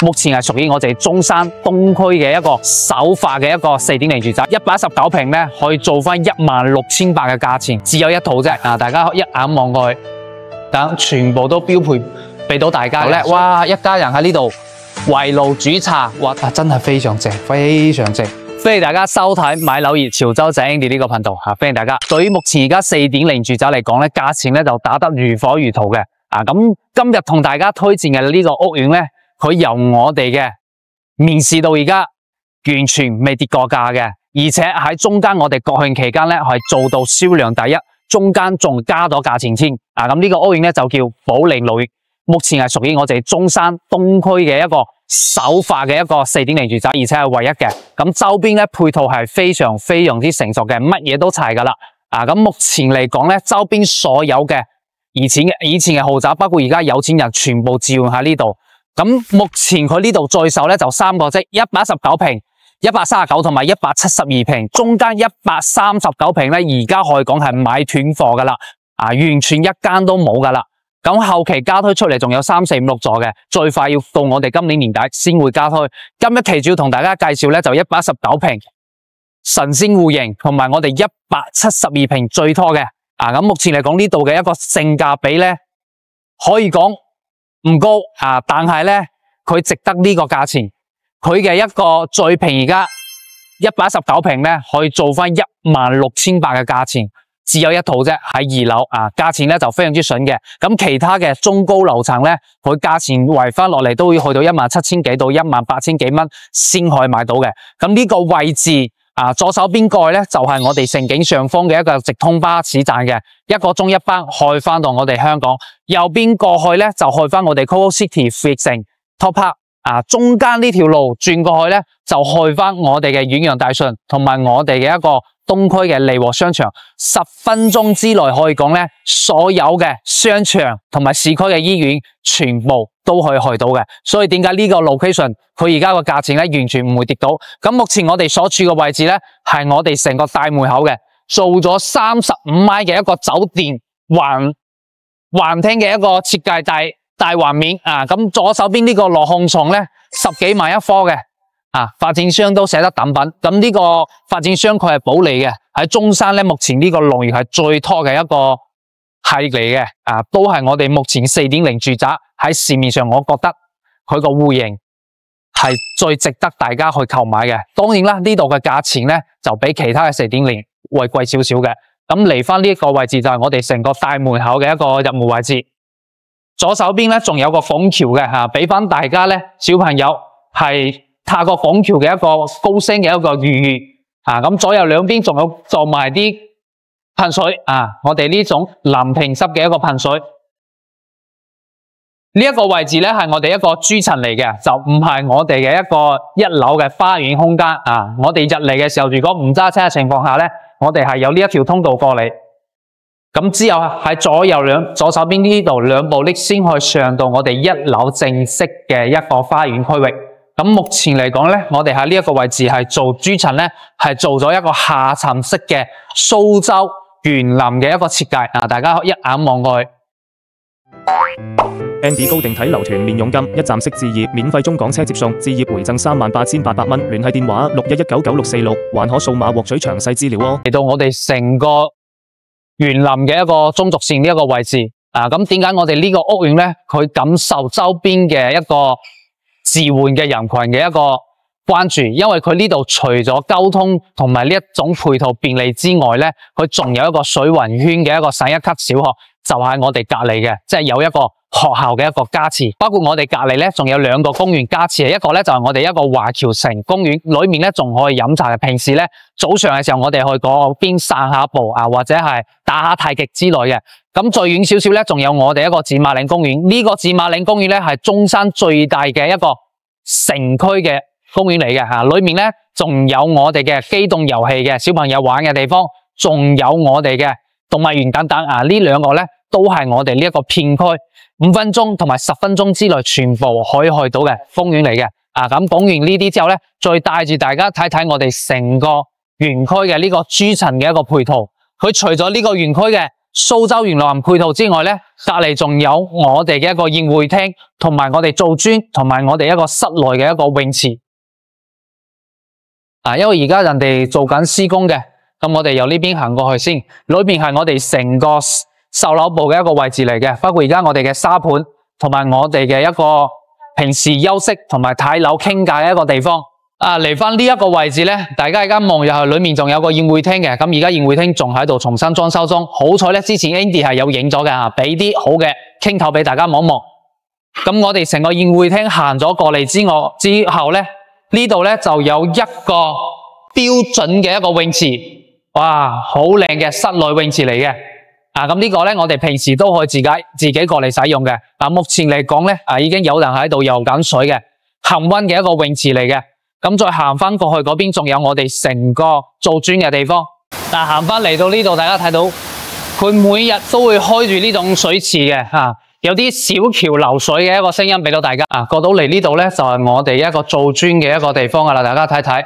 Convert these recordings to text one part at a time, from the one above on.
目前係屬於我哋中山東區嘅一個首發嘅一個4.0住宅，119平咧可以做翻16800嘅價錢，只有一套啫。大家一眼望過去，等全部都標配俾到大家咧。哇，一家人喺呢度圍爐煮茶，哇，真係非常正，非常正。歡迎大家收睇買樓熱潮州仔 Andy 呢個頻道吓，歡迎大家。對於目前而家4.0住宅嚟講咧，價錢咧就打得如火如荼嘅。咁今日同大家推薦嘅呢個屋苑咧，佢由我哋嘅面試到而家完全未跌過價嘅，而且喺中間我哋國慶期間咧係做到銷量第一，中間仲加咗價錢添。咁呢個屋苑咧就叫寶靈路苑，目前係屬於我哋中山東區嘅一個首發嘅一個4.0住宅，而且係唯一嘅。咁周邊咧配套係非常之成熟嘅，乜嘢都齊噶啦。咁目前嚟講咧，周邊所有嘅以前嘅豪宅，包括而家有錢人全部照用喺呢度。咁目前佢呢度在售咧就3個啫，119平、139同埋172平，中間139平咧而家可以講係買斷貨噶啦，完全一間都冇噶啦。咁後期加推出嚟仲有3、4、5、6座嘅，最快要到我哋今年年底先會加推。今一期主要同大家介紹咧就119平神仙戶型，同埋我哋172平最拖嘅。咁目前嚟講呢度嘅一個性價比咧，可以講唔高但係咧佢值得呢個價錢。佢嘅一個最平而家119平咧可以做翻16800嘅價錢，只有一套啫，喺2樓價錢咧就非常之筍嘅。咁其他嘅中高樓層咧，佢價錢圍翻落嚟都會去到17000幾到18000幾蚊先可以買到嘅。咁呢個位置左手邊過去咧就係我哋盛景上方嘅一個直通巴士站嘅，1個鐘1班開翻到我哋香港。右邊過去咧就開翻我哋 Coco City 富力城 Top Park。中間呢條路轉過去咧就開翻我哋嘅遠洋大順，同埋我哋嘅一個東區嘅利和商場。10分鐘之內可以講咧，所有嘅商場同埋市區嘅醫院全部都可以去到嘅。所以點解呢個 location 佢而家個價錢咧完全唔會跌到？咁目前我哋所處嘅位置咧係我哋成個大門口嘅，做咗35米嘅一個酒店環廳嘅一個設計大環面。咁左手邊呢個落控床咧10幾萬一科嘅，發展商都捨得抌品。咁呢個發展商佢係保利嘅，喺中山咧目前呢個龍源係最拖嘅一個系列嚟嘅，都係我哋目前4.0住宅喺市面上，我覺得佢個戶型係最值得大家去購買嘅。當然啦，呢度嘅價錢咧就比其他嘅4.0會貴少少嘅。咁嚟翻呢一個位置就係我哋成個大門口嘅一個入門位置。左手邊咧仲有個拱橋嘅，俾翻大家咧小朋友係踏過拱橋嘅一個高升嘅一個寓意。咁左右兩邊仲有做埋啲噴水，我哋呢種藍瓶濕嘅一個噴水。呢一個位置咧係我哋一個主層嚟嘅，就唔係我哋嘅一個1樓嘅花園空間。我哋入嚟嘅時候，如果唔揸車嘅情況下咧，我哋係有呢一條通道過嚟。咁之後喺左手邊呢度兩部 lift 先可以上到我哋1樓正式嘅一個花園區域。咁目前嚟講咧，我哋喺呢一個位置係做主層咧，係做咗一個下沉式嘅蘇州園林嘅一個設計。大家一眼望過去。Andy 高定體樓團免佣金，一站式置業，免費中港車接送，置業回贈38800蚊，聯繫電話61199646，還可數碼獲取詳細資料哦。嚟到我哋成個園林嘅一個中軸線呢一個位置，咁點解我哋呢個屋苑咧，佢感受周邊嘅一個置換嘅人群嘅一個關注？因為佢呢度除咗交通同埋呢一種配套便利之外咧，佢仲有一個水雲圈嘅一個省一級小學，就喺我哋隔籬嘅，即係有一個學校嘅一個加持。包括我哋隔籬咧，仲有2個公園加持，一個咧就係我哋一個華僑城公園，裏面咧仲可以飲茶嘅。平時咧早上嘅時候，我哋去嗰邊散下步或者係打下太極之類嘅。咁再遠少少咧，仲有我哋一個展馬嶺公園。呢個展馬嶺公園咧係中山最大嘅一個城區嘅公園嚟嘅，裏面咧仲有我哋嘅機動遊戲嘅小朋友玩嘅地方，仲有我哋嘅動物園等等。呢2個咧都係我哋呢一個片區5分鐘同埋10分鐘之內全部可以去到嘅公園嚟嘅。咁講完呢啲之後咧，再帶住大家睇睇我哋成個園區嘅呢個主層嘅一個配套。佢除咗呢個園區嘅蘇州園林配套之外咧，隔籬仲有我哋嘅一個宴會廳，同埋我哋做磚，同埋我哋一個室內嘅一個泳池。因為而家人哋做緊施工嘅，咁我哋由呢邊行過去先。裏邊係我哋成個售樓部嘅一個位置嚟嘅，包括而家我哋嘅沙盤，同埋我哋嘅一個平時休息同埋睇樓傾偈嘅一個地方。嚟翻呢一個位置咧，大家而家望入去，裏面仲有個宴會廳嘅。咁而家宴會廳仲喺度重新裝修中。好彩咧，之前 Andy 係有影咗嘅，俾啲好嘅傾頭俾大家望一望。咁我哋成個宴會廳行咗過嚟之後咧，呢度咧就有一個標準嘅一個泳池，哇，好靚嘅室內泳池嚟嘅。咁呢個咧，我哋平時都可以自己過嚟使用嘅。目前嚟講咧，已經有人喺度游緊水嘅，恆溫嘅一個泳池嚟嘅。咁再行翻過去嗰邊，仲有我哋成個做磚嘅地方。但行翻嚟到呢度，大家睇到佢每日都會開住呢種水池嘅，有啲小橋流水嘅一個聲音俾到大家。過到嚟呢度咧，就係我哋一個做磚嘅一個地方噶啦。大家睇睇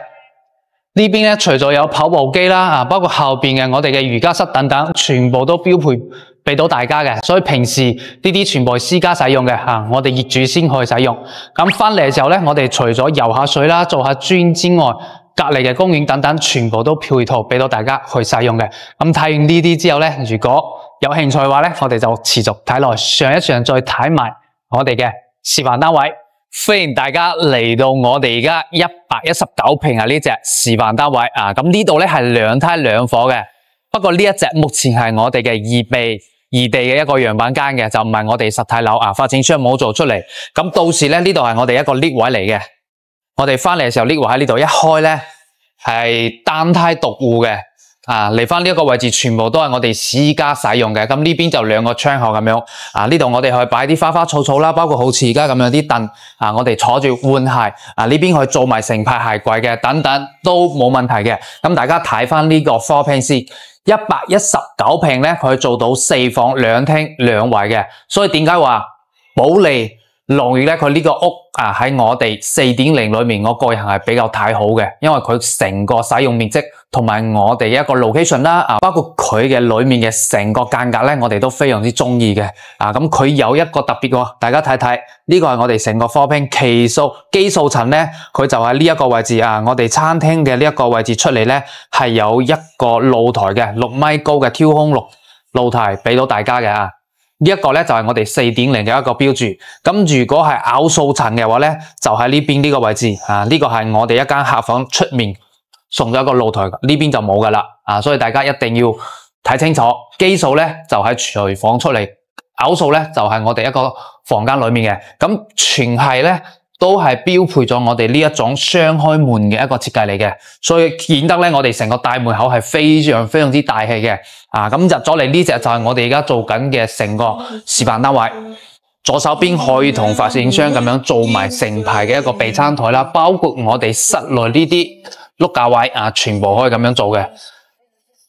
呢邊咧，除咗有跑步機啦，包括後邊嘅我哋嘅瑜伽室等等，全部都標配俾到大家嘅。所以平時呢啲全部係私家使用嘅，我哋業主先可以使用。咁翻嚟嘅時候咧，我哋除咗游下水啦、做下磚之外，隔籬嘅公園等等，全部都配套俾到大家去使用嘅。咁睇完呢啲之後咧，如果有興趣嘅話咧，我哋就持續睇落上一場，再睇埋我哋嘅示範單位。歡迎大家嚟到我哋而家119平呢隻示範單位。咁呢度咧係兩梯兩伙嘅，不過呢一隻目前係我哋嘅異地嘅一個樣板間嘅，就唔係我哋實體樓發展商冇做出嚟。咁到時咧，呢度係我哋一個 lift 位嚟嘅。我哋翻嚟嘅時候 lift 位喺呢度，一開咧係單梯獨戶嘅。嚟翻呢一個位置，全部都係我哋私家使用嘅。咁呢邊就兩個窗口咁樣。呢度我哋可以擺啲花花草草啦，包括好似而家咁樣啲凳。我哋坐住換鞋。呢邊可以做埋成排鞋櫃嘅，等等都冇問題嘅。咁大家睇翻呢個 floor plan 先，119平咧，佢做到4房2廳2衛嘅。所以點解話保利龍悅咧？佢呢個屋喺我哋4.0裏面，我個人係比較睇好嘅，因為佢成個使用面積同埋我哋一個 location 啦，包括佢嘅裏面嘅成個間隔咧，我哋都非常之中意嘅。咁佢有一個特別嘅，大家睇睇呢個係我哋成個 floor plan 基數層咧，佢就喺呢一個位置我哋餐廳嘅呢一個位置出嚟咧，係有一個露台嘅6米高嘅挑空露台俾到大家嘅。呢一個咧就係我哋4.0嘅一個標註。咁如果係拗數層嘅話咧，就喺呢邊呢個位置呢個係我哋一間客房出面送咗一個露台，呢邊就冇噶啦。所以大家一定要睇清楚，基數咧就喺廚房出嚟，拗數咧就係我哋一個房間裏面嘅。咁全係咧都係標配咗我哋呢一種雙開門嘅一個設計嚟嘅，所以顯得咧我哋成個大門口係非常之大氣嘅。咁入咗嚟呢隻就係我哋而家做緊嘅成個示範單位。左手邊可以同發展商咁樣做埋成排嘅一個備餐台啦，包括我哋室內呢啲碌架位全部可以咁樣做嘅。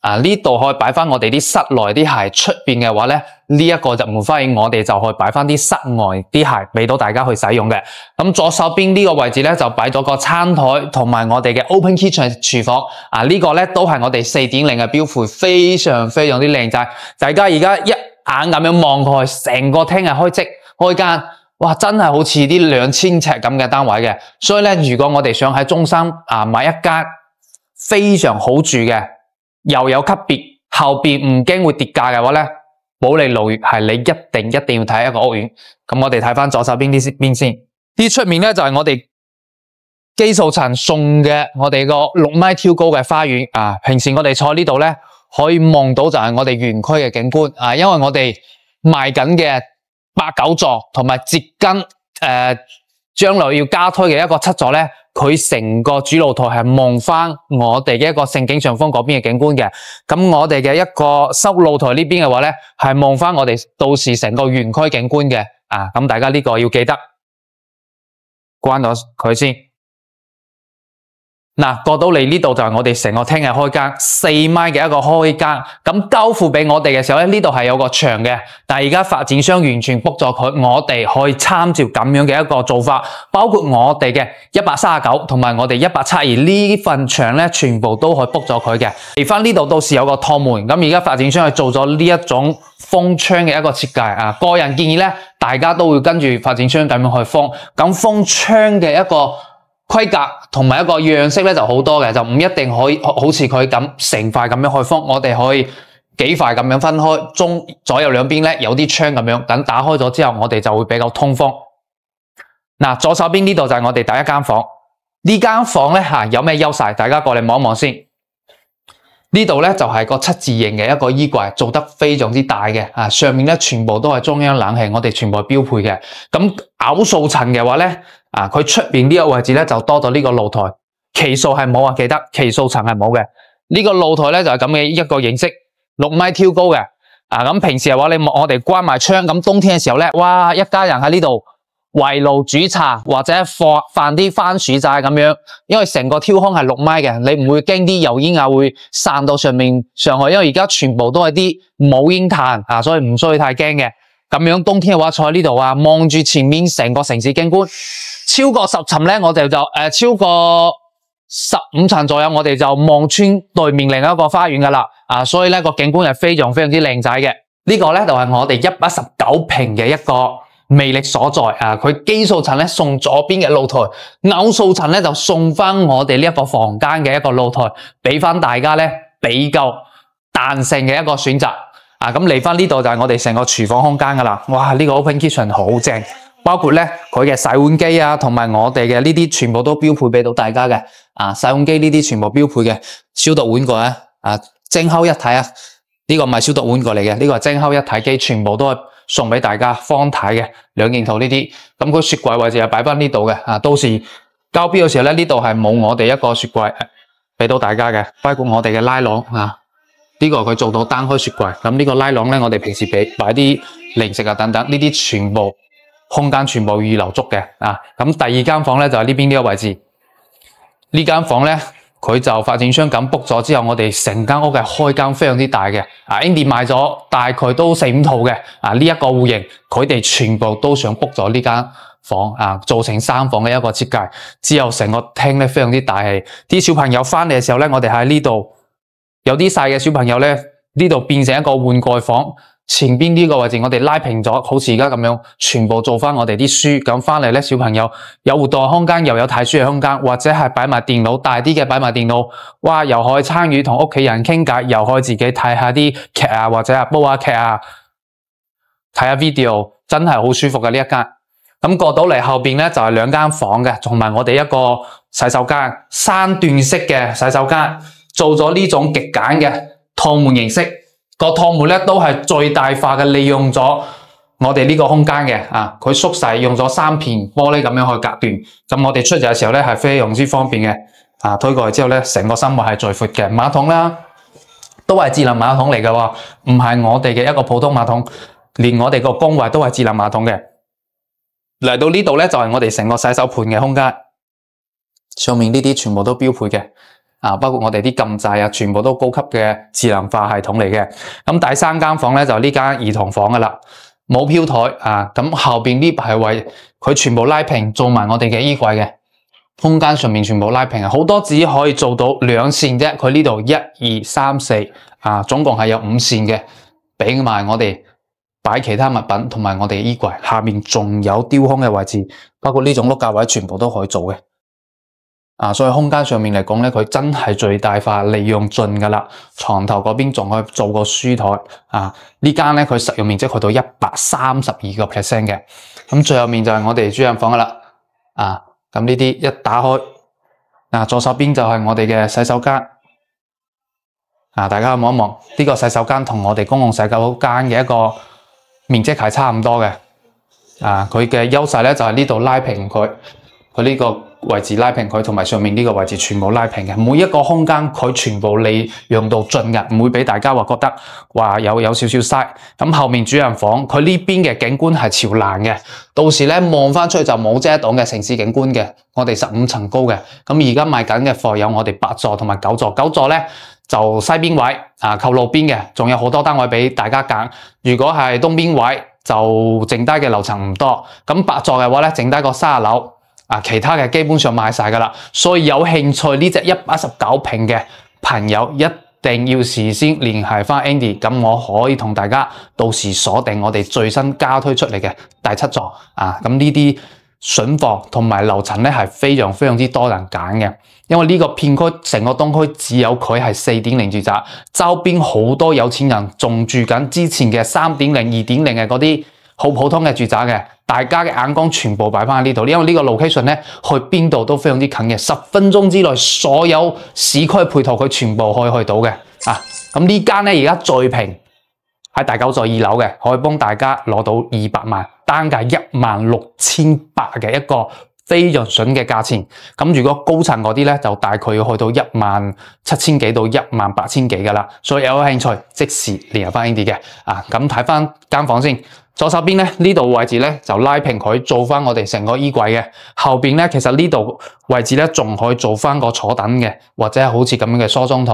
呢度可以擺翻我哋啲室內啲鞋，出邊嘅話咧，呢一個入門花園我哋就可以擺翻啲室外啲鞋俾到大家去使用嘅。咁左手邊呢個位置咧就擺咗個餐台同埋我哋嘅 open kitchen 廚房。呢個咧都係我哋4.0嘅標配，非常之靚仔。大家而家一眼咁樣望過去，成個廳係開間，哇，真係好似啲2000尺咁嘅單位嘅。所以咧，如果我哋想喺中山買一間非常好住嘅，又有級別，後邊唔驚會跌價嘅話咧，保利龍悅係你一定要睇一個屋苑。咁我哋睇翻左手邊呢邊先，呢出面咧就係我哋基數層送嘅我哋個6米挑高嘅花園。平時我哋坐呢度咧，可以望到就係我哋園區嘅景觀。因為我哋賣緊嘅8、9座同埋接近將來要加推嘅一個7座咧，佢成個主露台係望翻我哋嘅一個盛景上風嗰邊嘅景觀嘅。咁我哋嘅一個收露台呢邊嘅話咧，係望翻我哋到時成個園區景觀嘅。咁大家呢個要記得關咗佢先。嗱，過到嚟呢度就係我哋成個廳嘅開間，4米嘅一個開間。咁交付俾我哋嘅時候咧，呢度係有個牆嘅，但係而家發展商完全 book 咗佢，我哋可以參照咁樣嘅一個做法，包括我哋嘅139同埋我哋172呢份牆咧，全部都可以 book 咗佢嘅。嚟翻呢度到時有個趟門，咁而家發展商係做咗呢一種封窗嘅一個設計啊。個人建議咧，大家都會跟住發展商咁樣去封，咁封窗嘅一個規格同埋一個樣式咧就好多嘅，就唔一定可以好似佢咁成塊咁樣去封，我哋可以幾塊咁樣分開，左右兩邊咧有啲窗咁樣，等打開咗之後，我哋就會比較通風。嗱，左手邊呢度就係我哋第一間房，呢間房咧有咩優勢？大家過嚟望一望先。呢度咧就係個7字形嘅一個衣櫃，做得非常之大嘅，上面咧全部都係中央冷氣，我哋全部係標配嘅。咁偶數層嘅話咧，佢出邊呢個位置咧就多咗呢個露台，期數係冇啊，記得期數層係冇嘅。呢個露台咧就係咁嘅一個形式，6米挑高嘅。咁平時嘅話，我哋關埋窗，咁冬天嘅時候咧，哇，一家人喺呢度圍爐煮茶或者放啲番薯仔咁樣，因為成個挑空係6米嘅，你唔會驚啲油煙會散到上去，因為而家全部都係啲冇煙炭所以唔需要太驚嘅。咁樣冬天嘅話，坐喺呢度望住前面成個城市景觀，超過10層咧，我哋就超過15層左右，我哋就望穿對面另一個花園噶啦。所以咧個景觀係非常之靚仔嘅。呢個咧就係我哋119平嘅一個魅力所在佢基數層咧送左邊嘅露台，偶數層咧就送翻我哋呢一個房間嘅一個露台，俾翻大家咧比較彈性嘅一個選擇。咁嚟翻呢度就係我哋成個廚房空間噶啦。哇，呢個 open kitchen 好正，包括咧佢嘅洗碗機同埋我哋嘅呢啲全部都標配俾到大家嘅。洗碗機呢啲全部標配嘅，消毒碗個蒸烤一體呢個唔係消毒碗過嚟嘅，呢個係蒸烤一體機，全部都係送俾大家方體嘅2件套呢啲。咁佢雪櫃位置係擺翻呢度嘅。到時交標嘅時候咧，呢度係冇我哋一個雪櫃俾到大家嘅，包括我哋嘅拉籠呢個佢做到單開雪櫃。咁呢個拉籠咧，我哋平時擺啲零食等等，呢啲全部空間全部預留足嘅。咁第二間房咧就係呢邊呢個位置。呢間房咧，佢就發展商咁 book 咗之後，我哋成間屋嘅開間非常之大嘅。Andy 買咗大概都4-5套嘅。呢一個戶型，佢哋全部都想 book 咗呢間房做成3房嘅一個設計。之後成個廳咧非常之大氣，啲小朋友翻嚟嘅時候咧，我哋喺呢度有啲細嘅小朋友咧，呢度變成一個玩具房。前邊呢個位置我哋拉平咗，好似而家咁樣，全部做翻我哋啲書。咁翻嚟咧，小朋友有活動空間，又有睇書嘅空間，或者係擺埋電腦，大啲嘅擺埋電腦。哇，又可以參與同屋企人傾偈，又可以自己睇下啲劇或者煲下劇睇下 video， 真係好舒服嘅呢一間。咁過到嚟後邊咧就係2間房嘅，同埋我哋一個洗手間，3段式嘅洗手間，做咗呢種極簡嘅趟門形式。個趟門咧都係最大化嘅利用咗我哋呢個空間嘅。佢縮細，用咗3片玻璃咁樣去隔斷。咁我哋出入嘅時候咧係非常之方便嘅。推過去之後咧，成個生活係最闊嘅。馬桶啦，都係智能馬桶嚟嘅喎，唔係我哋嘅一個普通馬桶，連我哋個工位都係智能馬桶嘅。嚟到呢度咧就係我哋成個洗手盆嘅空間，上面呢啲全部都標配嘅。包括我哋啲撳掣全部都高級嘅智能化系統嚟嘅。咁第3間房咧就呢間兒童房噶啦，冇飄台咁後邊呢排位佢全部拉平，做埋我哋嘅衣櫃嘅空間上面全部拉平，好多只可以做到2扇啫。佢呢度1、2、3、4總共係有5扇嘅，俾埋我哋擺其他物品同埋我哋衣櫃。下面仲有雕空嘅位置，包括呢種碌架位全部都可以做嘅。所以空間上面嚟講咧，佢真係最大化利用盡噶啦。床頭嗰邊仲可以做個書台。呢間咧佢實用面積去到132%嘅。咁最後面就係我哋主人房噶啦。咁呢啲一打開，左手邊就係我哋嘅洗手間。大家望一望，呢個洗手間同我哋公共洗手間嘅一個面積係差唔多嘅。佢嘅優勢咧就係呢度拉平佢。佢呢個位置拉平佢，同埋上面呢個位置全部拉平嘅，每一個空間佢全部利用到盡嘅，唔會俾大家話覺得話有少少嘥。咁後面主人房佢呢邊嘅景觀係朝南嘅，到時咧望翻出去就冇遮擋嘅城市景觀嘅。我哋15層高嘅，咁而家賣緊嘅貨有我哋8座同埋9座，9座咧就西邊位啊，靠路邊嘅，仲有好多單位俾大家揀。如果係東邊位就剩低嘅樓層唔多，咁8座嘅話咧剩低個30樓。其他嘅基本上賣晒㗎啦，所以有興趣呢隻119平嘅朋友一定要事先聯繫翻 Andy， 咁我可以同大家到時鎖定我哋最新加推出嚟嘅第7座咁呢啲筍貨同埋樓層咧係非常之多人揀嘅，因為呢個片區成個東區只有佢係 4.0 住宅，周邊好多有錢人仲住緊之前嘅 3.0、2.0 嘅嗰啲好普通嘅住宅嘅。大家嘅眼光全部擺翻喺呢度，因為呢個 location 咧去邊度都非常之近嘅，10分鐘之內所有市區配套佢全部可以去到嘅。咁呢間咧而家最平喺第9座2樓嘅，可以幫大家攞到200萬，單價16800嘅一個非常筍嘅價錢。咁如果高層嗰啲咧就大概要去到17000幾到18000幾噶啦，所以有興趣即時聯繫翻 Andy 嘅。咁睇翻間房先。左手邊咧呢度位置咧就拉平佢做翻我哋成個衣櫃嘅，後邊咧其實呢度位置咧仲可以做翻個坐凳嘅，或者係好似咁樣嘅梳妝台。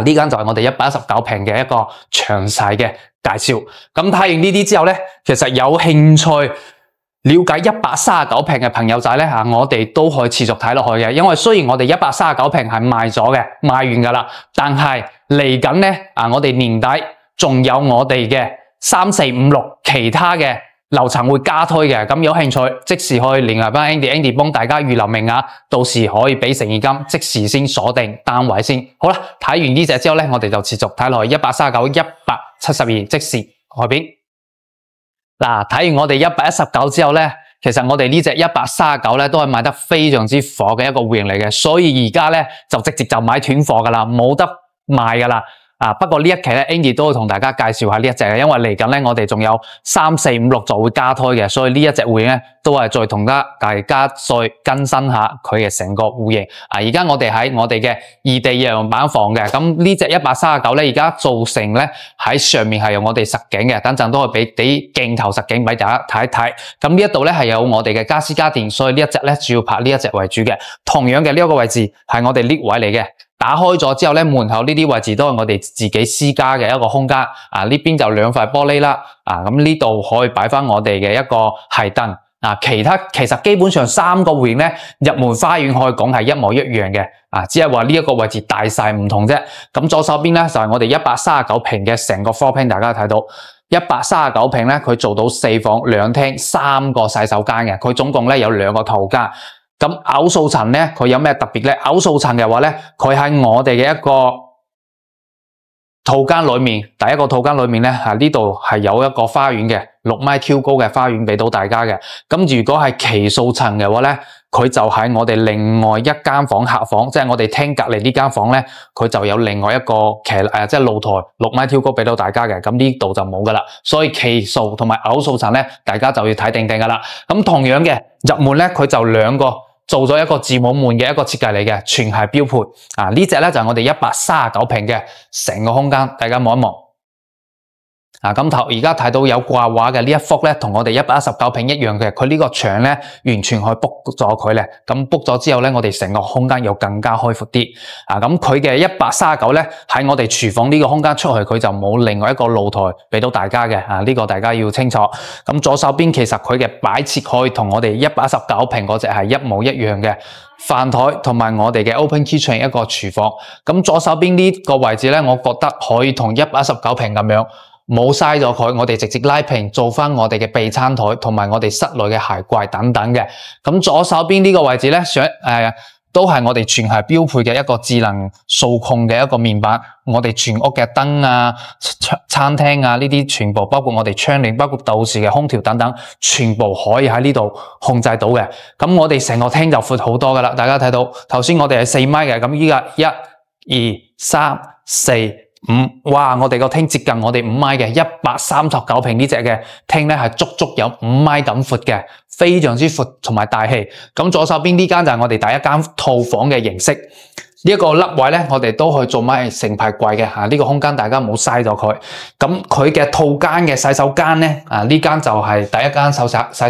呢間就係我哋119平嘅一個詳細嘅介紹。咁睇完呢啲之後咧，其實有興趣了解139平嘅朋友仔咧我哋都可以持續睇落去嘅，因為雖然我哋139平係賣咗嘅，賣完噶啦，但係嚟緊咧我哋年底仲有我哋嘅3、4、5、6其他嘅樓層會加推嘅，咁有興趣即時可以聯繫翻 Andy 幫大家預留名額，到時可以俾誠意金，即時先鎖定單位先。好啦，睇完呢隻之後咧，我哋就持續睇落去139、172即時外邊。睇完我哋119之後咧，其實我哋呢隻139咧都係賣得非常之火嘅一個戶型嚟嘅，所以而家咧就直接就買斷貨噶啦，冇得賣噶啦。不過呢一期咧 Andy 都會同大家介紹下呢一隻嘅，因為嚟緊咧我哋仲有3、4、5、6座會加推嘅，所以呢一隻戶型咧都係再同大家再更新下佢嘅成個戶型。而家我哋喺我哋嘅異地樣板房嘅，咁呢隻139咧而家做成咧喺上面係用我哋實景嘅，等陣都可以俾啲鏡頭實景俾大家睇一睇。咁呢一度咧係有我哋嘅家私家電，所以呢一隻咧主要拍呢一隻為主嘅。同樣嘅呢一個位置係我哋 lift 位嚟嘅。打開咗之後咧，門口呢啲位置都係我哋自己私家嘅一個空間。呢邊就2塊玻璃啦。咁呢度可以擺翻我哋嘅一個係燈。其實基本上3個戶型咧，入門花園可以講係一模一樣嘅。只係話呢一個位置大細唔同啫。咁左手邊咧就係我哋139平嘅成個 floor plan， 大家睇到139平咧，佢做到4房2廳3個洗手間嘅，佢總共咧有2個套間。咁偶數層咧，佢有咩特別咧？偶數層嘅話咧，佢喺我哋嘅一個套間裏面，第一個套間裏面咧，呢度係有一個花園嘅，6米 Q 高嘅花園俾到大家嘅。咁如果係奇數層嘅話咧，佢就喺我哋另外一間房客房，即係我哋廳隔籬呢間房咧，佢就有另外一個即係露台6米 Q 高俾到大家嘅。咁呢度就冇噶啦，所以奇數同埋偶數層咧，大家就要睇定噶啦。咁同樣嘅入門咧，佢就2個。做咗一個字母門嘅一個設計嚟嘅，全係標配。呢隻咧就係我哋139平嘅成個空間，大家望一望。咁而家睇到有掛畫嘅呢一幅咧，同我哋119平一樣嘅，佢呢個牆咧完全可以 book 咗佢咧。咁 book 咗之後咧，我哋成個空間又更加開闊啲。咁佢嘅139咧喺我哋廚房呢個空間出去，佢就冇另外一個露台俾到大家嘅。呢個大家要清楚。咁左手邊其實佢嘅擺設可以同我哋119平嗰隻係一模一樣嘅。飯台同埋我哋嘅 open kitchen 一個廚房。咁左手邊呢個位置咧，我覺得可以同119平咁樣。冇嘥咗佢，我哋直接拉平做翻我哋嘅備餐台同埋我哋室內嘅鞋櫃等等嘅。咁左手邊呢個位置咧，都係我哋全係標配嘅一個智能數控嘅一個面板。我哋全屋嘅燈啊、餐廳啊呢啲全部，包括我哋窗簾、包括到時嘅空調等等，全部可以喺呢度控制到嘅。咁我哋成個廳就闊好多噶啦。大家睇到頭先我哋係4米嘅，咁依家1、2、3、4。哇！我哋個廳接近我哋5米嘅139平呢隻嘅廳咧，係足足有5米咁闊嘅，非常之闊同埋大氣。咁左手邊呢間就係我哋第一間套房嘅形式。呢一個凹位咧，我哋都去做埋成排櫃嘅嚇，呢個空間大家唔好嘥咗佢。咁佢嘅套間嘅洗手間咧，呢間就係第一間洗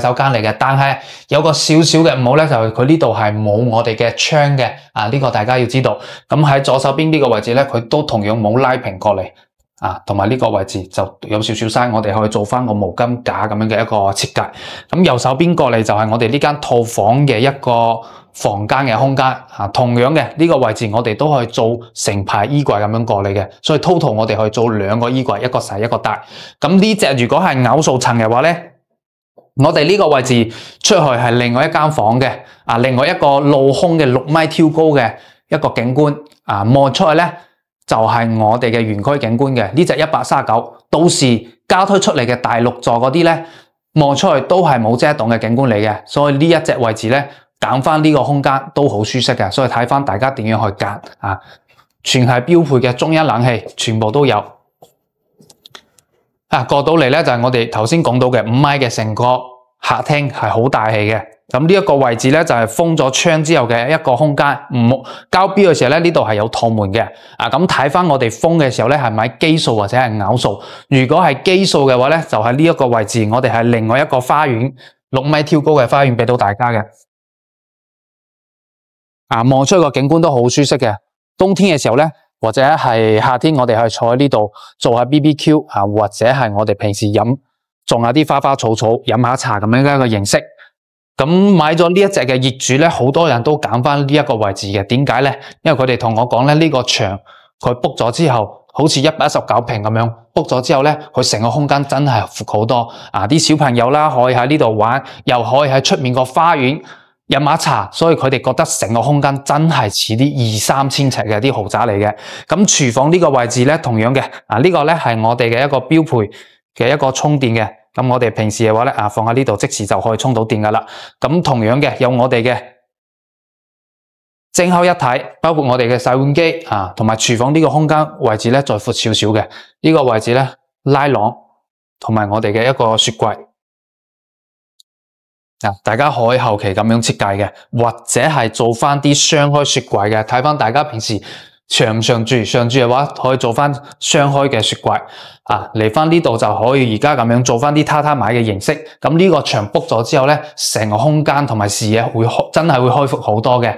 手間嚟嘅，但係有個少少嘅唔好咧，就係佢呢度係冇我哋嘅窗嘅，呢個大家要知道。咁喺左手邊呢個位置咧，佢都同樣冇拉平過嚟。同埋呢個位置就有少少嘥，我哋可以做翻個毛巾架咁樣嘅一個設計。咁右手邊過嚟就係我哋呢間套房嘅一個房間嘅空間。同樣嘅呢個位置我哋都可以做成排衣櫃咁樣過嚟嘅，所以 total 我哋可以做2個衣櫃，一個細一個大。咁呢隻如果係偶數層嘅話咧，我哋呢個位置出去係另外一間房嘅，另外一個露空嘅6米挑高嘅一個景觀，望出去咧。就係我哋嘅園區景觀嘅呢隻139，到時加推出嚟嘅大6座嗰啲咧，望出去都係冇遮擋嘅景觀嚟嘅，所以呢一隻位置咧揀翻呢個空間都好舒適嘅，所以睇翻大家點樣去揀全係標配嘅中央冷氣，全部都有。過到嚟咧就係我哋頭先講到嘅5米嘅成個客廳係好大氣嘅。咁呢一個位置咧就係封咗窗之後嘅一個空間，唔交標嘅時候咧呢度係有趟門嘅。咁睇翻我哋封嘅時候咧係咪基數或者係偶數？如果係基數嘅話咧，就喺呢一個位置，我哋係另外一個花園6米挑高嘅花園俾到大家嘅。望出去個景觀都好舒適嘅。冬天嘅時候咧，或者係夏天，我哋係坐喺呢度做下 BBQ 或者係我哋平時種下啲花花草草，飲下茶咁樣嘅一個形式。咁買咗呢一隻嘅業主咧，好多人都揀翻呢一個位置嘅。點解咧？因為佢哋同我講咧，呢個場佢 book 咗之後，好似119平咁樣 book 咗之後咧，佢成個空間真係闊好多。啲小朋友啦，可以喺呢度玩，又可以喺出面個花園飲下茶，所以佢哋覺得成個空間真係似啲2-3千尺嘅啲豪宅嚟嘅。咁廚房呢個位置咧，同樣嘅，呢個咧係我哋嘅一個標配嘅一個充電嘅。咁我哋平時嘅話咧，放喺呢度即時就可以充到電噶啦。咁同樣嘅有我哋嘅蒸烤一體，包括我哋嘅洗碗機同埋廚房呢個空間位置咧再闊少少嘅呢個位置咧，拉廊同埋我哋嘅一個雪櫃。大家可以後期咁樣設計嘅，或者係做翻啲雙開雪櫃嘅，睇翻大家平時常唔常住嘅話，可以做翻雙開嘅雪櫃。嚟翻呢度就可以而家咁樣做翻啲榻榻米嘅形式。咁呢個牆 book 咗之後咧，成個空間同埋視野真係會開闊好多嘅。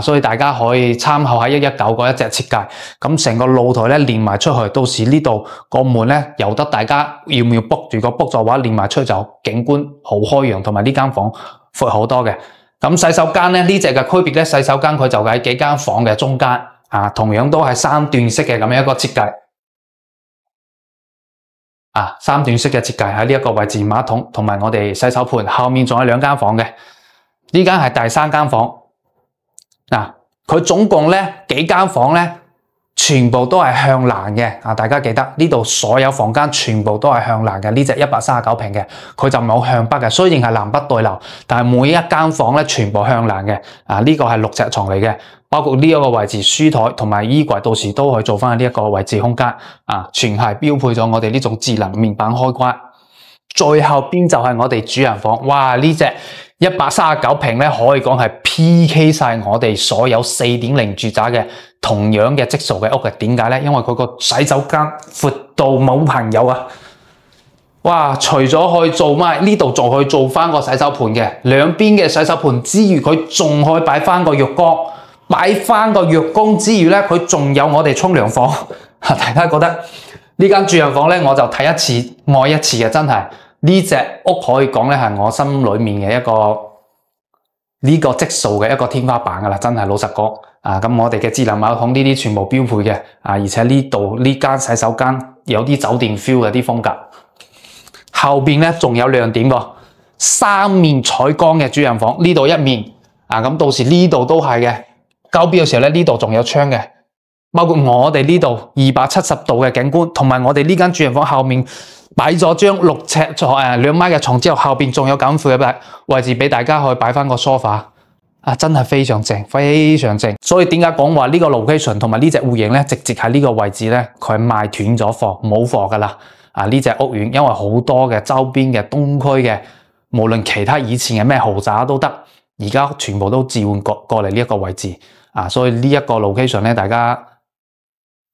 所以大家可以參考下119嗰一隻設計。咁成個露台咧連埋出去，到時呢度個門咧由得大家要唔要 book。如果 book 咗嘅話，連埋出去就景觀好開揚，同埋呢間房闊好多嘅。咁洗手間咧呢隻嘅區別咧，洗手間佢就喺幾間房嘅中間。同樣都係3段式嘅咁樣一個設計。3段式嘅設計喺呢一個位置，馬桶同埋我哋洗手盆後面仲有2間房嘅，呢間係第3間房。佢總共咧幾間房咧，全部都係向南嘅。大家記得呢度所有房間全部都係向南嘅。呢隻139平嘅，佢就冇向北嘅。雖然係南北對流，但係每一間房咧全部向南嘅。呢個係6尺床嚟嘅，包括呢一個位置書台同埋衣櫃，到時都可以做翻呢一個位置空間。全係標配咗我哋呢種智能面板開關。最後邊就係我哋主人房。哇！呢隻139平咧，可以講係 PK 晒我哋所有4.0住宅嘅同樣嘅質素嘅屋嘅。點解咧？因為佢個洗手間闊到冇朋友啊！哇！除咗可以做咩，呢度仲可以做翻個洗手盆嘅，兩邊嘅洗手盆之餘，佢仲可以擺翻個浴缸。擺翻個浴缸之餘咧，佢仲有我哋沖涼房。大家覺得呢間主人房咧，我就睇一次愛一次嘅，真係呢隻屋可以講咧係我心裏面嘅一個呢個質素嘅一個天花板噶啦，真係老實講。咁我哋嘅智能馬桶呢啲全部標配嘅。而且呢度呢間洗手間有啲酒店 feel 嘅啲風格。後邊咧仲有亮點喎，3面採光嘅主人房，呢度一面。咁到時呢度都係嘅。交標嘅時候咧，呢度仲有窗嘅，包括我哋呢度270度嘅景觀，同埋我哋呢間主人房後面擺咗張6尺床2米嘅床之後，後邊仲有咁闊嘅位置俾大家可以擺翻個梳化。真係非常正，非常正。所以點解講話呢個 location 同埋呢隻戶型咧，直接喺呢個位置咧，佢賣斷咗貨，冇貨噶啦。呢隻屋苑，因為好多嘅周邊嘅東區嘅，無論其他以前嘅咩豪宅都得，而家全部都置換過嚟呢一個位置。所以呢一個 location 咧，大家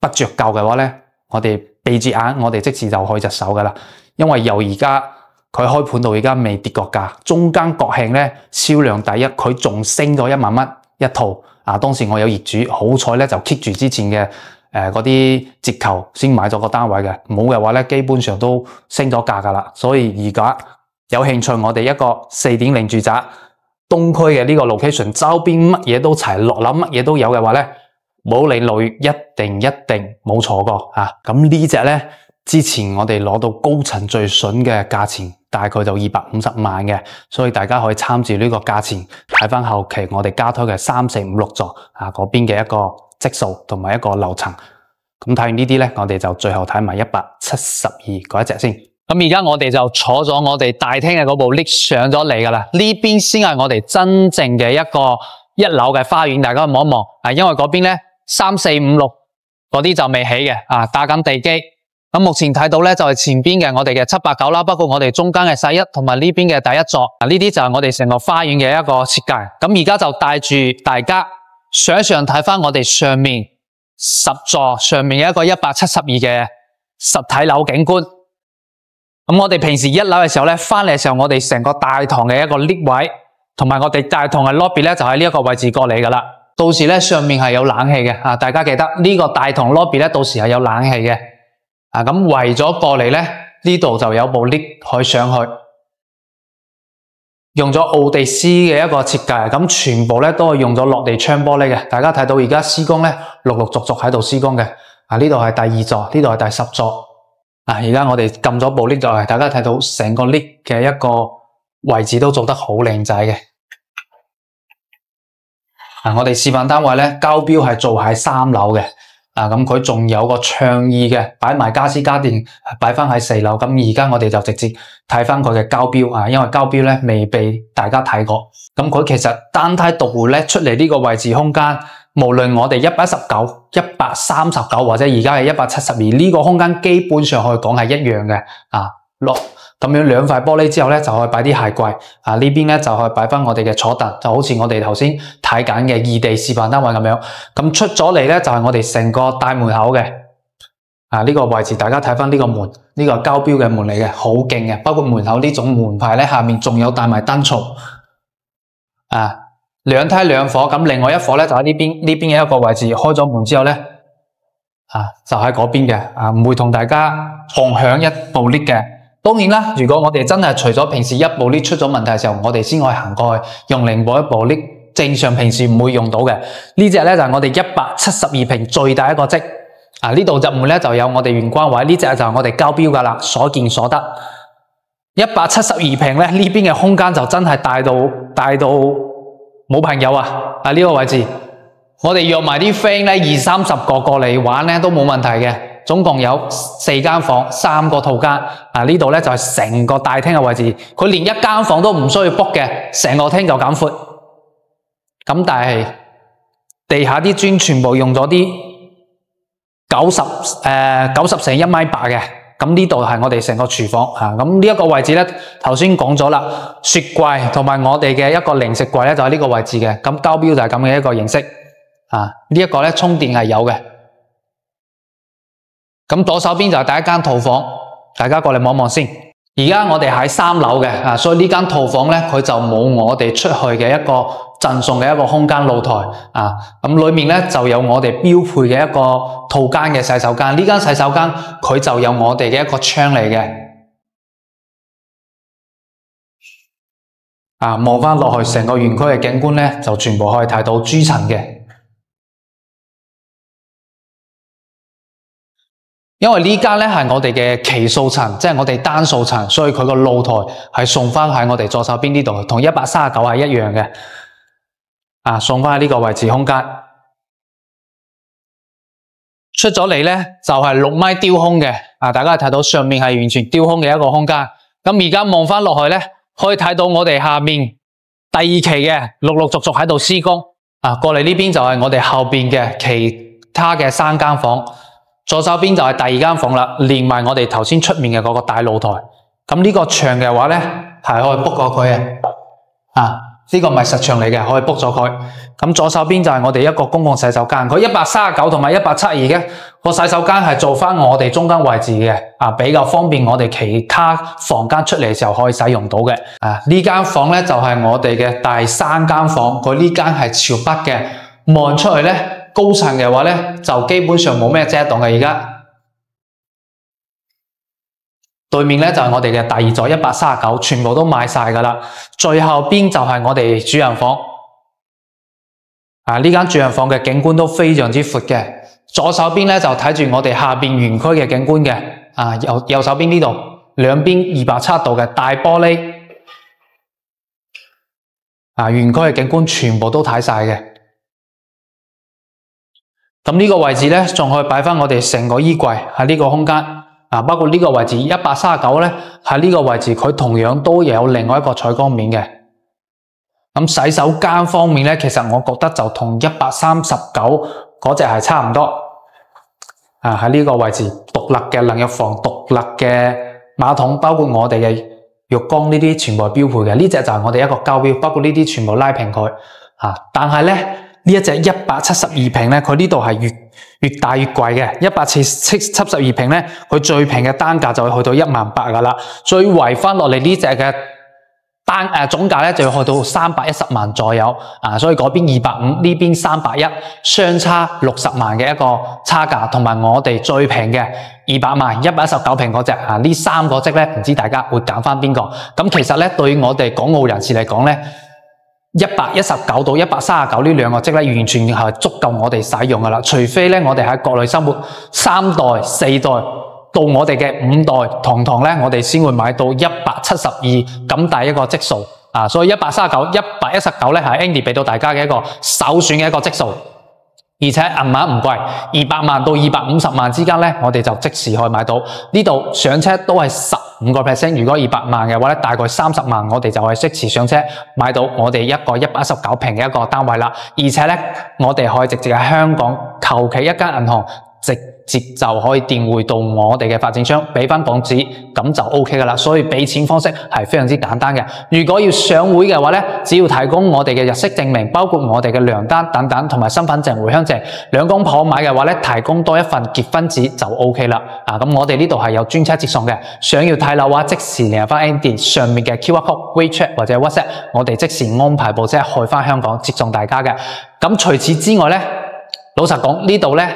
不着救嘅話咧，我哋閉住眼，我哋即時就開隻手噶啦。因為由而家佢開盤到而家未跌過價，中間國慶咧銷量第一，佢仲升咗1萬蚊一套。當時我有業主，好彩咧就 keep 住之前嘅嗰啲折扣先買咗個單位嘅，冇嘅話咧基本上都升咗價噶啦。所以而家有興趣，我哋一個4.0住宅東區嘅呢個 location， 周邊乜嘢都齊，落樓乜嘢都有嘅話咧，冇理類一定冇錯過啊！咁呢隻咧，之前我哋攞到高層最筍嘅價錢，大概就250萬嘅，所以大家可以參照呢個價錢，睇翻後期我哋加推嘅3、4、5、6座嗰邊嘅一個積數同埋一個樓層。咁睇完呢啲咧，我哋就最後睇埋172嗰一隻先。咁而家我哋就坐咗我哋大廳嘅嗰部 lift 上咗嚟噶啦，呢邊先係我哋真正嘅一個1樓嘅花園，大家望一望。因為嗰邊咧3、4、5、6嗰啲就未起嘅，打緊地基。咁目前睇到咧就係前邊嘅我哋嘅7、8、9啦，包括我哋中間嘅細一同埋呢邊嘅第一座，呢啲就係我哋成個花園嘅一個設計。咁而家就帶住大家上睇翻我哋上面10座上面嘅一個172嘅實體樓景觀。咁我哋平時1樓嘅時候咧，翻嚟嘅時候，我哋成個大堂嘅一個 lift 位，同埋我哋大堂嘅 lobby 咧，就喺呢一個位置過嚟噶啦。到時咧上面係有冷氣嘅，大家記得呢個大堂 lobby 咧，到時係有冷氣嘅。咁圍咗過嚟咧，呢度就有部 lift 可以上去，用咗奧地斯嘅一個設計，咁全部咧都係用咗落地窗玻璃嘅。大家睇到而家施工咧，陸陸續續喺度施工嘅。呢度係第2座，呢度係第10座。而家我哋撳咗部 lift 就係，大家睇到成個 lift 嘅一個位置都做得好靚仔嘅。我哋示範單位咧，交標係做喺3樓嘅。咁佢仲有個倡議嘅，擺埋家私家電擺翻喺4樓。咁而家我哋就直接睇翻佢嘅交標，因為交標咧未被大家睇過。咁佢其實單梯獨戶咧出嚟呢個位置空間，無論我哋119、139或者而家係172，呢個空間基本上可以講係一樣嘅。咁樣2塊玻璃之後咧，就可以擺啲鞋櫃。呢邊咧就可以擺翻我哋嘅坐凳，就好似我哋頭先睇緊嘅異地示範單位咁樣。咁出咗嚟咧就係我哋成個大門口嘅。呢個位置大家睇翻呢個門，呢個交標嘅門嚟嘅，好勁嘅。包括門口呢種門牌咧，下面仲有帶埋燈槽。2梯2伙，咁另外1伙咧就喺呢邊嘅一個位置。開咗門之後咧，就喺嗰邊嘅，唔會同大家共享一部 lift 嘅。當然啦，如果我哋真係除咗平時一部 lift 出咗問題嘅時候，我哋先可以行過去用另外一部 lift，正常平時唔會用到嘅。呢隻咧就係我哋172平最大一個積。呢度入門咧就有我哋玄關位，呢隻就係我哋交標噶啦，所見所得。172平咧，呢邊嘅空間就真係大到冇朋友呢個位置，我哋約埋啲 friend 咧20、30個過嚟玩咧都冇問題嘅。總共有4間房，3個套間。呢度咧就係成個大廳嘅位置，佢連1間房都唔需要 book 嘅，成個廳就咁闊。咁但係地下啲磚全部用咗啲90乘1.8米嘅。咁呢度係我哋成個廚房。咁呢一個位置咧，頭先講咗啦，雪櫃同埋我哋嘅一個零食櫃咧就喺呢個位置嘅。咁交標就係咁嘅一個形式。呢一個咧充電係有嘅。咁左手邊就係第一間套房，大家過嚟望望先。而家我哋喺3樓嘅，所以呢間套房咧，佢就冇我哋出去嘅一個贈送嘅一個空間露台。咁裏面咧就有我哋標配嘅一個套間嘅洗手間。呢間洗手間佢就有我哋嘅一個窗嚟嘅。望翻落去成個園區嘅景觀咧，就全部可以睇到豬層嘅。因為呢間咧係我哋嘅奇數層，即係我哋單數層，所以佢個露台係送翻喺我哋左手邊呢度，同139係一樣嘅。送翻喺呢個位置空間。出咗嚟咧就係6米雕空嘅。大家睇到上面係完全雕空嘅一個空間。咁而家望翻落去咧，可以睇到我哋下面第二期嘅陸續喺度施工啊，過嚟呢邊就係我哋後邊嘅其他嘅3間房，左手邊就係第2間房啦，連埋我哋頭先出面嘅嗰個大露台。咁呢個牆嘅話咧係可以 book 過佢嘅啊，呢個唔係實牆嚟嘅，可以 book 咗佢。咁左手邊就係我哋一個公共洗手間，佢139同埋172嘅個洗手間係做翻我哋中間位置嘅啊，比較方便我哋其他房間出嚟嘅時候可以使用到嘅啊。呢間房咧就係我哋嘅第3間房，佢呢間係朝北嘅，望出去咧高層嘅話咧就基本上冇咩遮擋嘅。而家對面咧就係我哋嘅第2座139，全部都賣晒噶啦。最後邊就係我哋主人房。啊！呢間主人房嘅景觀都非常之闊嘅，左手邊咧就睇住我哋下邊園區嘅景觀嘅，啊右手邊呢度兩邊270度嘅大玻璃，啊園區嘅景觀全部都睇晒嘅。咁呢個位置咧仲可以擺翻我哋成個衣櫃喺呢個空間，啊包括呢個位置139咧喺呢個位置佢同樣都有另外一個採光面嘅。咁洗手間方面咧，其實我覺得就同139嗰隻係差唔多。啊喺呢個位置獨立嘅淋浴房、獨立嘅馬桶，包括我哋嘅浴缸呢啲全部係標配嘅。呢隻就係我哋一個膠標，包括呢啲全部拉平佢。啊，但係咧呢一隻172平咧，佢呢度係越大越貴嘅。172平咧，佢最平嘅單價就會去到18000噶啦，最圍翻落嚟呢隻嘅。總價咧就要去到310萬左右啊，所以嗰邊250，呢邊310，相差60萬嘅一個差價，同埋我哋最平嘅200萬119平嗰隻啊，呢3個職咧，唔知大家會揀翻邊個？咁其實咧，對於我哋港澳人士嚟講咧，119到139呢兩個職咧，完全係足夠我哋使用噶啦，除非咧我哋喺國內生活3代4代。到我哋嘅5代堂咧，我哋先會買到172咁大一個職數啊，所以139、119咧係 Andy 俾到大家嘅一個首選嘅一個職數，而且銀碼唔貴，200萬到250萬之間咧，我哋就即時可以買到。呢度上車都係15%，如果200萬嘅話咧，大概30萬我哋就可以即時上車買到我哋一個119平嘅一個單位啦。而且咧，我哋可以直接喺香港求其一間銀行直接就可以電匯到我哋嘅發展商，俾翻港紙咁就 OK 噶啦。所以俾錢方式係非常之簡單嘅。如果要上會嘅話咧，只要提供我哋嘅日式證明，包括我哋嘅糧單等等，同埋身份證、回鄉證。兩公婆買嘅話咧，提供多一份結婚紙就 OK 啦。啊，咁我哋呢度係有專車接送嘅。想要睇樓嘅話，即時聯繫翻 Andy 上面嘅 QR Code、WeChat 或者 WhatsApp， 我哋即時安排部車去翻香港接送大家嘅。咁除此之外咧，老實講呢度咧。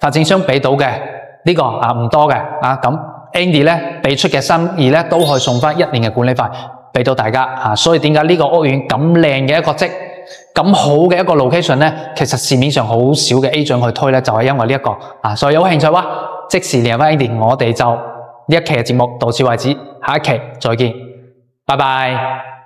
發展商俾到嘅呢個唔多嘅咁 Andy 咧俾出嘅心意咧都可以送翻1年嘅管理費俾到大家所以點解呢個屋苑咁靚嘅一個職咁好嘅一個 location 咧，其實市面上好少嘅 agent 去推咧，就係因為呢一個所以有興趣話即時聯繫翻 Andy， 我哋就呢一期嘅節目到此為止，下一期再見，拜拜。